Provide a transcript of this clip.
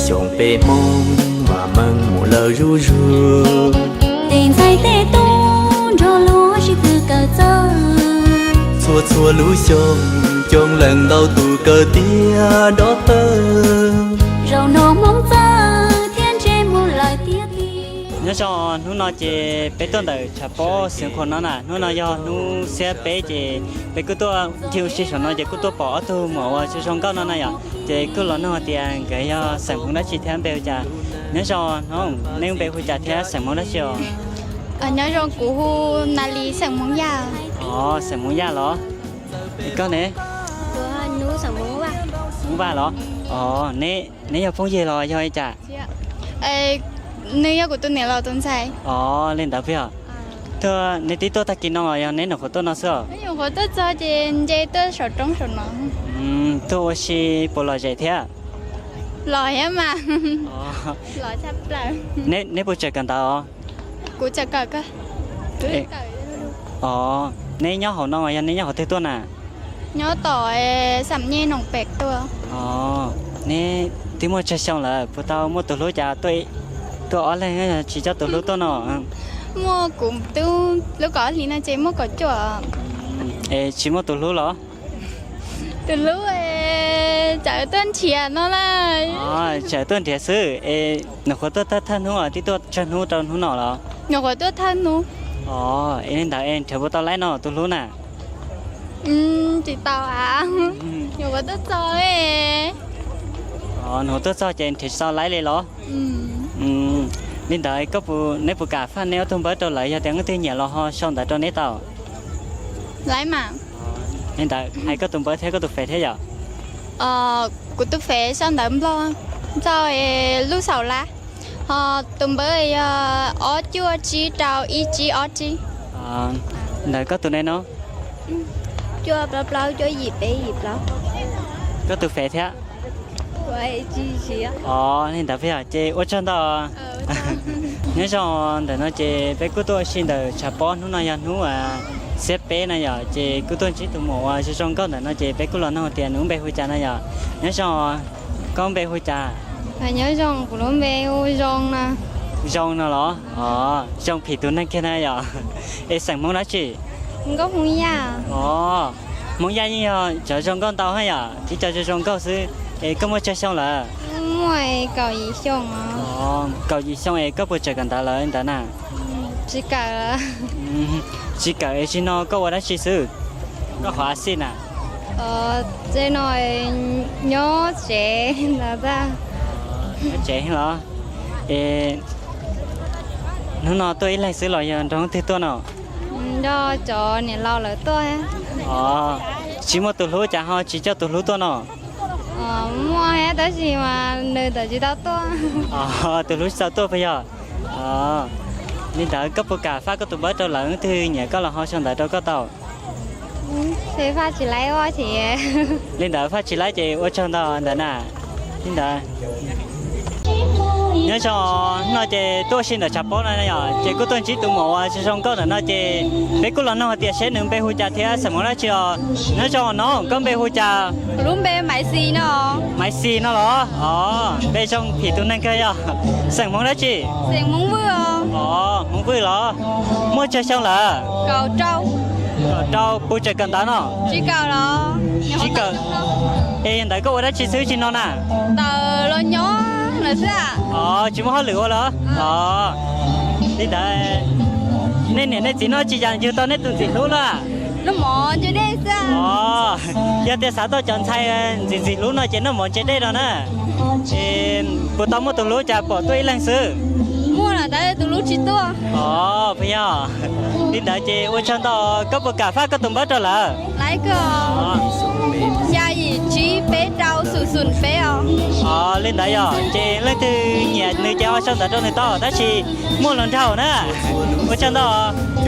像被梦ว่ามึงหมู่เลอรู้รู้ tình say tê tung cho lúa chỉ từ cờ giờ ชัวชัวรู้ชมจงlần đầu tù cờ tia đó tơ rầu nổ mong giờ thiên trên một lời tiếc đi nhớ cho nó nói chỉ bé tuần đời chả bỏ sinh con nó nè nó nói do nó sẽ bé chỉ bé cứ tôi thiếu sĩ nó chỉ cứ tôi bỏ tôi mở cho trong cao nó này à chỉ cứ lo nó tiền cái sản phẩm đó chỉ thêm béo chả nhớ cho nó nếu bé huy chả thế sản phẩm đó chưa nhớ rồi cú hu nali sang mong ya sản phẩm da đó có nè của nu sang mong ba muốn ba đó nè nè giờ phong gì rồi cho ai chả nếu của tôi nè lo tôi sai lên đảo phía thưa nè tí tôi ta kinh nó rồi nè nó có tôi nó sao nhưng của tôi cho trên dây tôi sợ trống sợ nóng tôi chỉ bỏ lại vậy thế lòi á mà lòi sắp lại nè bộ chơi cần tao cú chả cờ cơ nè nhớ họ nó rồi nè nhớ họ thấy tôi nè nhớ tỏi sắm nhẹ nòng bẹt tôi nè tí mua chơi xong là phụ tao mua từ lúa chả tôi ở đây chỉ cho từ lúa tôi nó mua cũng tôi lúc có thì nó chỉ mua có chùa chỉ mua từ lúa đó từ lúc chợ tên chè nó là chợ tên chè sư nó có tôi thân nó tí tôi chân nó trong nó nọ đó nhỏ của tôi thân nó em đã em theo tao lấy nó từ lúa nè chị tao à nhỏ của tôi cho ấy nó tôi cho trên thì sao lấy lên đó nên đợi có phụ nếu phụ cả phan nếu thông báo cho lại cho tiếng cái tiếng nhẹ lo ho xong tại cho nét tao lấy mà nên đợi hay có thông báo thế có tục phải thế giờ của tôi phải xong đợi lo cho lúc sau lá tụi bơi ó chua chi trào ý chi ó chi đợi có tụi này nó chua bao cho dịp đó có tục phải thế vậy chi á nên đợi phải chơi ở trong đó nhớ cho để nó chơi bé cứ tôi xin đời chả bỏ nó này nó xếp bé này giờ chơi cứ tôi chỉ tụi mồ cho trong con để nó chơi bé cứ lo nó tiền nó bé huy trà này giờ nhớ cho con bé huy trà phải nhớ rong của nó bé rong nè rong nó đó rong phì tụi này kia này giờ emสั่งmón đó chị không có món ya món ya như chờ trong con tao hay giờ chỉ chờ trong con sư có mua chơi xong là ngoài cầu gì xong cầu gì xong có bữa chờ cần ta là anh ta nè chỉ cả chỉ nó có ở đó chỉ sư có hóa xin à这nói nhớ trẻ là ra trẻ hả nó tôi lại xử lại giờ trong thế tôi nào do cho nè lo lại tôi chỉ một tụi lúa chả ho chỉ cho tụi lúa tôi nào mua hết đó gì mà nơi tới chỉ tao tôi tụi lúa sao tôi bây giờ nên đợi cấp cả phát có tụi bớt cho lợn thư nhẹ có là ho xong đợi đâu có tàu thế phát chỉ lấy hoa thì lên đợi phát chỉ lấy chị ở trong đó đợi nè lên đợi nhớ cho nó chơi tôi xin được chập bó này nhở chơi cứ tôi chỉ tụi mồ chơi xong có là nó chơi bé cứ là nó tiền sẽ nương bé hui trà thế sao mà nó chưa nhớ cho nó có bé hui trà đúng bé máy xì nó đó bé trong thì tụi này kia à sản món đó chị sản món vừa món vừa đó mua chơi xong là cầu trâu bữa chơi cần tán nó chỉ cầu đó chỉ cầu em đấy có ở đó chị xứ chị nó nè tờ lo nhó là sao chỉ muốn hỏi lửa đó đi đây nên chỉ nói chỉ dành cho tao nên tụi chị luôn là nó mò cho đây sao giờ tại sao tao chọn thay gì luôn nói chỉ nó mò trên đây rồi nè bữa tao mua tụi lúa chả bỏ tôi lần xứ mua là tại tụi lúa chỉ to bây giờ đi đợi chị ở trong đó có một cà phê có tụi bớt rồi là lấy cơ gia gì chỉ bé trâu sùn bé lên đấy à chị lấy từ nhà nơi cháu xong tại trong này to đó chị mua lần trâu nè ở trong đó